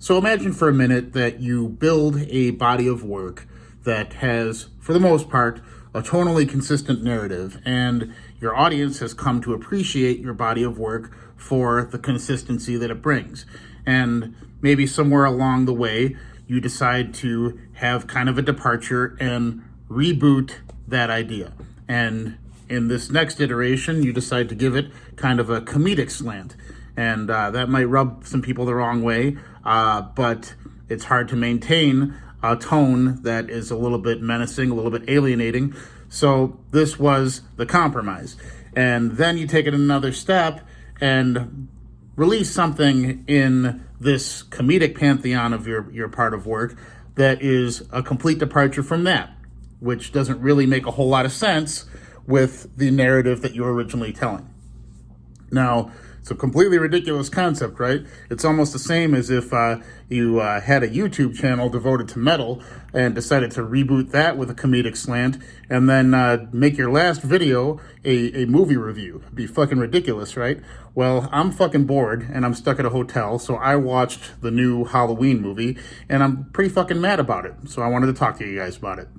So imagine for a minute that you build a body of work that has, for the most part, a tonally consistent narrative, and your audience has come to appreciate your body of work for the consistency that it brings. And maybe somewhere along the way, you decide to have kind of a departure and reboot that idea. And in this next iteration, you decide to give it kind of a comedic slant. And that might rub some people the wrong way, but it's hard to maintain a tone that is a little bit menacing, a little bit alienating. So this was the compromise. And then you take it another step and release something in this comedic pantheon of your part of work that is a complete departure from that, which doesn't really make a whole lot of sense with the narrative that you were originally telling. Now, it's a completely ridiculous concept, right? It's almost the same as if you had a YouTube channel devoted to metal and decided to reboot that with a comedic slant and then make your last video a movie review. It'd be fucking ridiculous, right? Well, I'm fucking bored and I'm stuck at a hotel, so I watched the new Halloween movie and I'm pretty fucking mad about it. So I wanted to talk to you guys about it.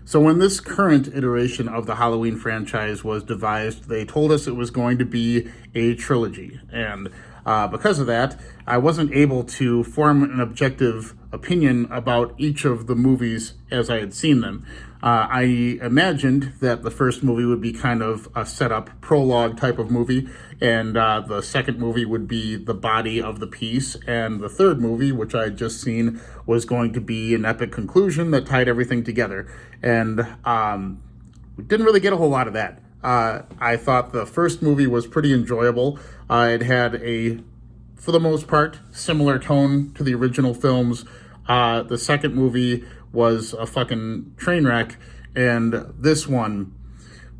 So when this current iteration of the Halloween franchise was devised, they told us it was going to be a trilogy. And because of that, I wasn't able to form an objective opinion about each of the movies as I had seen them. I imagined that the first movie would be kind of a setup prologue type of movie, and the second movie would be the body of the piece, and the third movie, which I had just seen, was going to be an epic conclusion that tied everything together. And we didn't really get a whole lot of that. I thought the first movie was pretty enjoyable. It had a, for the most part, similar tone to the original films. The second movie was a fucking train wreck, and this one,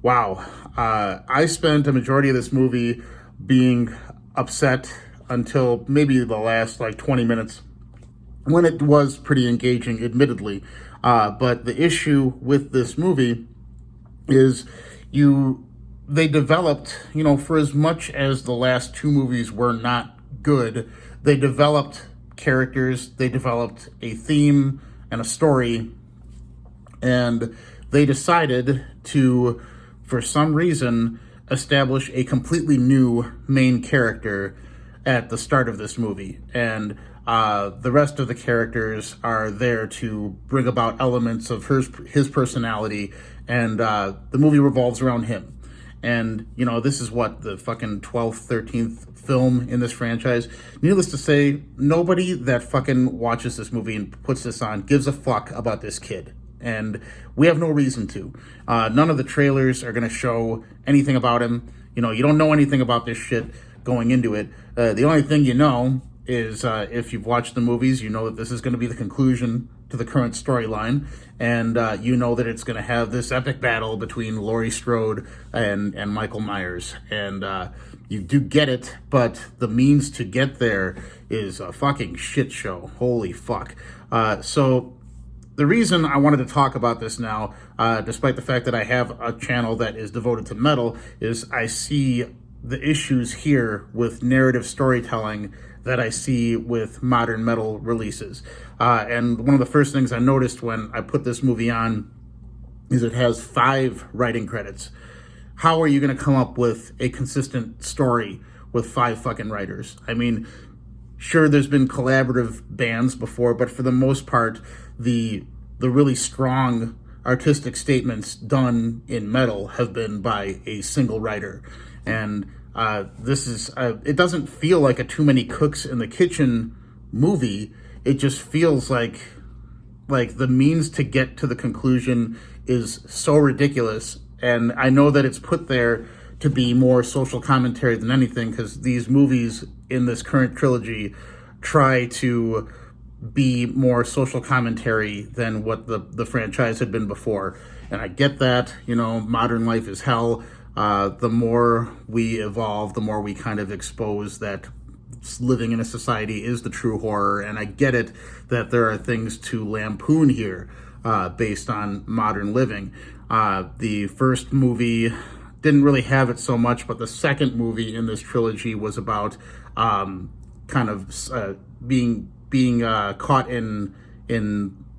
wow. I spent a majority of this movie being upset until maybe the last 20 minutes, when it was pretty engaging, admittedly. But the issue with this movie is they developed, for as much as the last two movies were not good, they developed characters, they developed a theme and a story, and they decided to, for some reason, establish a completely new main character at the start of this movie. And the rest of the characters are there to bring about elements of his personality, and the movie revolves around him. And, this is what, the fucking 12th, 13th film in this franchise. Needless to say, nobody that fucking watches this movie and puts this on gives a fuck about this kid. And we have no reason to. None of the trailers are going to show anything about him. You don't know anything about this shit going into it. The only thing you know is if you've watched the movies, you know that this is going to be the conclusion to the current storyline, and you know that it's going to have this epic battle between Laurie Strode and Michael Myers, and you do get it, but the means to get there is a fucking shit show. Holy fuck. So the reason I wanted to talk about this now, despite the fact that I have a channel that is devoted to metal, is I see the issues here with narrative storytelling that I see with modern metal releases. And one of the first things I noticed when I put this movie on is it has 5 writing credits. How are you going to come up with a consistent story with 5 fucking writers? I mean, sure, there's been collaborative bands before, but for the most part, the really strong artistic statements done in metal have been by a single writer. And this is, it doesn't feel like a Too Many Cooks in the Kitchen movie. It just feels like the means to get to the conclusion is so ridiculous. And I know that it's put there to be more social commentary than anything, because these movies in this current trilogy try to be more social commentary than what the franchise had been before. And I get that, modern life is hell. The more we evolve, the more we kind of expose that living in a society is the true horror. And I get it that there are things to lampoon here based on modern living. The first movie didn't really have it so much, but the second movie in this trilogy was about kind of caught in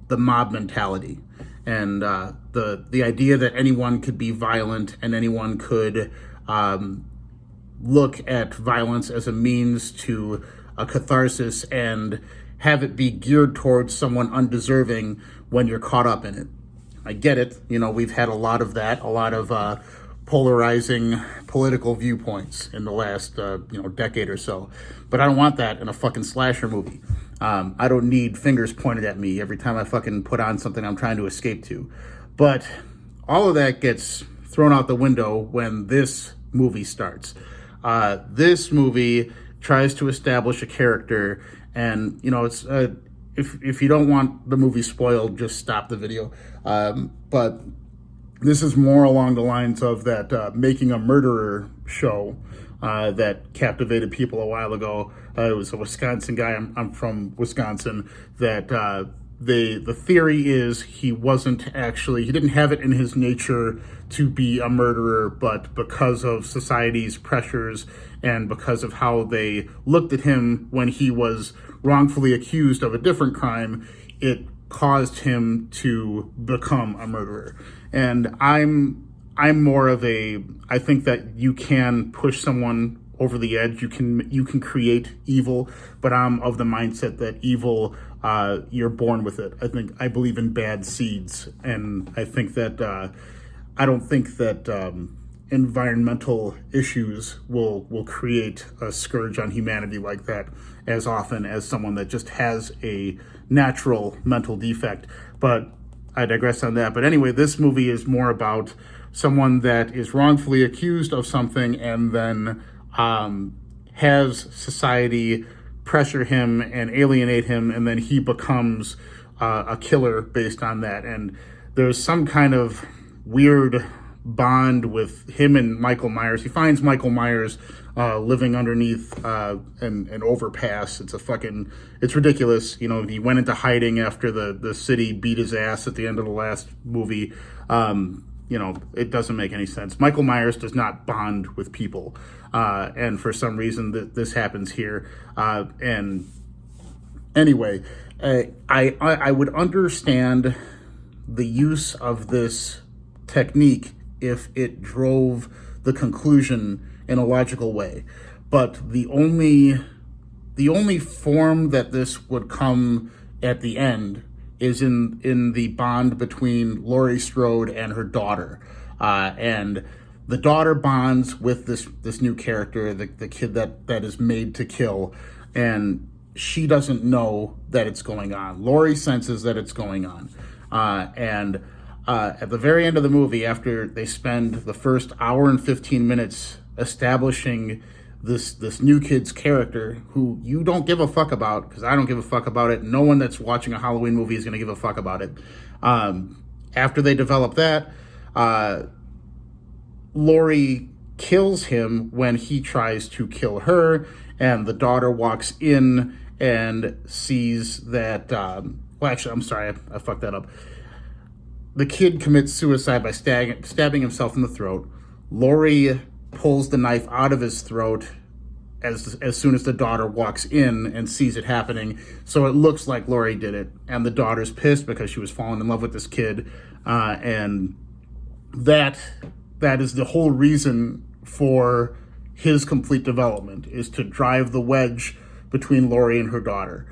the mob mentality, and the idea that anyone could be violent and anyone could look at violence as a means to a catharsis and have it be geared towards someone undeserving when you're caught up in it. I get it. We've had a lot of that, a lot of polarizing political viewpoints in the last decade or so. But I don't want that in a fucking slasher movie. I don't need fingers pointed at me every time I fucking put on something I'm trying to escape to. But all of that gets thrown out the window when this movie starts. This movie tries to establish a character, and it's if you don't want the movie spoiled, just stop the video. But this is more along the lines of that Making a Murderer show that captivated people a while ago. It was a Wisconsin guy. I'm from Wisconsin. That the theory is he didn't have it in his nature to be a murderer, but because of society's pressures and because of how they looked at him when he was wrongfully accused of a different crime, it caused him to become a murderer. And I'm more of I think that you can push someone over the edge. You can create evil, but I'm of the mindset that evil, you're born with it. I believe in bad seeds, and I think that I don't think that environmental issues will create a scourge on humanity like that as often as someone that just has a natural mental defect. But I digress on that. But anyway, this movie is more about someone that is wrongfully accused of something and then has society pressure him and alienate him, and then he becomes a killer based on that. And there's some kind of weird bond with him and Michael Myers. He finds Michael Myers living underneath an overpass. It's ridiculous. He went into hiding after the city beat his ass at the end of the last movie. It doesn't make any sense. Michael Myers does not bond with people. And for some reason this happens here. And anyway, I would understand the use of this technique if it drove the conclusion in a logical way. But the only form that this would come at the end is in the bond between Laurie Strode and her daughter. And the daughter bonds with this new character, the kid that is made to kill, and she doesn't know that it's going on. Laurie senses that it's going on. And at the very end of the movie, after they spend the first hour and 15 minutes establishing this new kid's character, who you don't give a fuck about, because I don't give a fuck about it. No one that's watching a Halloween movie is going to give a fuck about it. After they develop that, Laurie kills him when he tries to kill her, and the daughter walks in and sees that... actually, I'm sorry, I fucked that up. The kid commits suicide by stabbing himself in the throat. Laurie pulls the knife out of his throat as soon as the daughter walks in and sees it happening. So it looks like Laurie did it. And the daughter's pissed because she was falling in love with this kid. And that is the whole reason for his complete development, is to drive the wedge between Laurie and her daughter.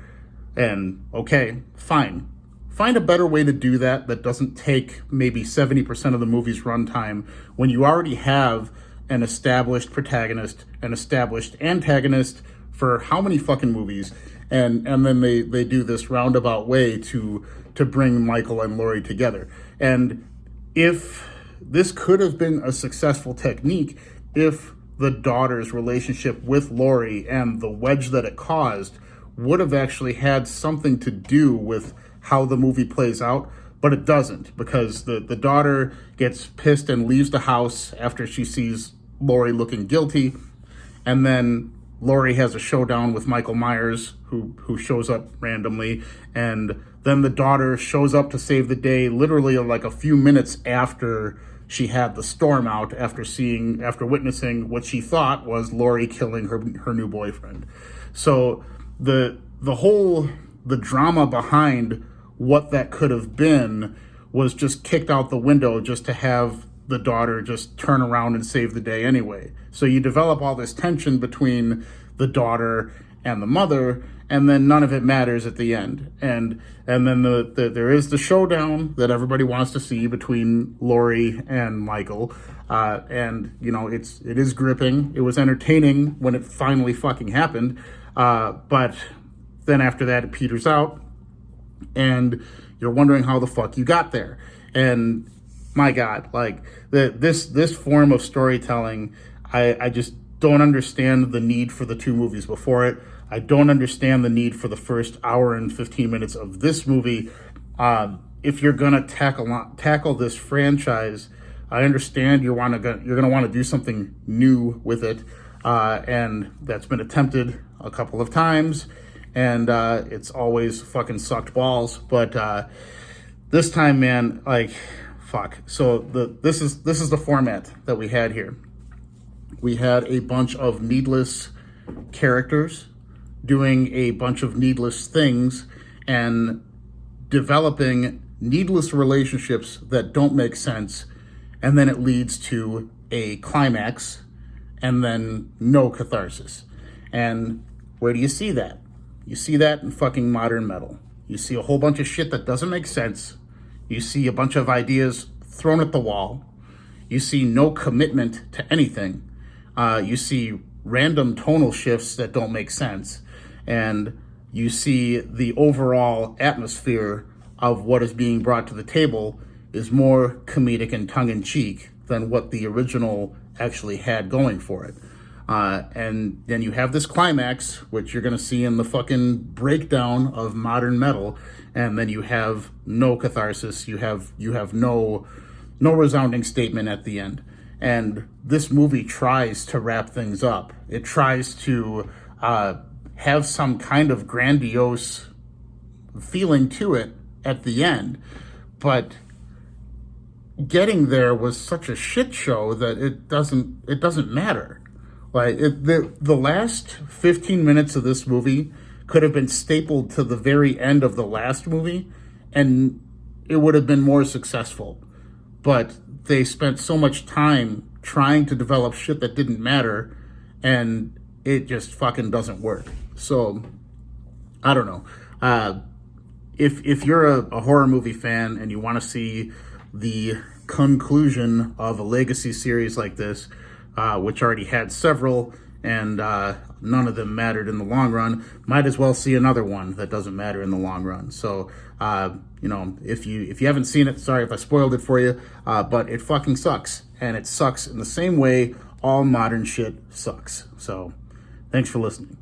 And okay, fine. Find a better way to do that doesn't take maybe 70% of the movie's runtime when you already have an established protagonist, an established antagonist for how many fucking movies, and then they do this roundabout way to bring Michael and Laurie together. And if this could have been a successful technique, if the daughter's relationship with Laurie and the wedge that it caused would have actually had something to do with how the movie plays out, but it doesn't, because the daughter gets pissed and leaves the house after she sees Laurie looking guilty, and then Laurie has a showdown with Michael Myers, who shows up randomly, and then the daughter shows up to save the day literally like a few minutes after she had the storm out, after witnessing what she thought was Laurie killing her new boyfriend. So the the drama behind what that could have been was just kicked out the window just to have the daughter just turn around and save the day anyway. So you develop all this tension between the daughter and the mother, and then none of it matters at the end. And then there is the showdown that everybody wants to see between Laurie and Michael. And you know, it is gripping. It was entertaining when it finally fucking happened. But then after that, it peters out, and you're wondering how the fuck you got there. And my God, like this form of storytelling, I just don't understand the need for the two movies before it. I don't understand the need for the first hour and 15 minutes of this movie. If you're gonna tackle this franchise, I understand you're gonna want to do something new with it, and that's been attempted a couple of times, and it's always fucking sucked balls. But this time, man, like, fuck. So this is the format that we had here. We had a bunch of needless characters doing a bunch of needless things and developing needless relationships that don't make sense, and then it leads to a climax and then no catharsis. And where do you see that? You see that in fucking modern metal. You see a whole bunch of shit that doesn't make sense. You see a bunch of ideas thrown at the wall. You see no commitment to anything. You see random tonal shifts that don't make sense. And you see the overall atmosphere of what is being brought to the table is more comedic and tongue-in-cheek than what the original actually had going for it. And then you have this climax, which you're going to see in the fucking breakdown of modern metal, and then you have no catharsis. You have no resounding statement at the end. And this movie tries to wrap things up. It tries to have some kind of grandiose feeling to it at the end, but getting there was such a shit show that it doesn't matter. Like the last 15 minutes of this movie could have been stapled to the very end of the last movie, and it would have been more successful. But they spent so much time trying to develop shit that didn't matter, and it just fucking doesn't work. So I don't know. If you're a horror movie fan and you want to see the conclusion of a legacy series like this, which already had several and none of them mattered in the long run, might as well see another one that doesn't matter in the long run. So you know, if you haven't seen it, sorry if I spoiled it for you, but it fucking sucks, and it sucks in the same way all modern shit sucks. So thanks for listening.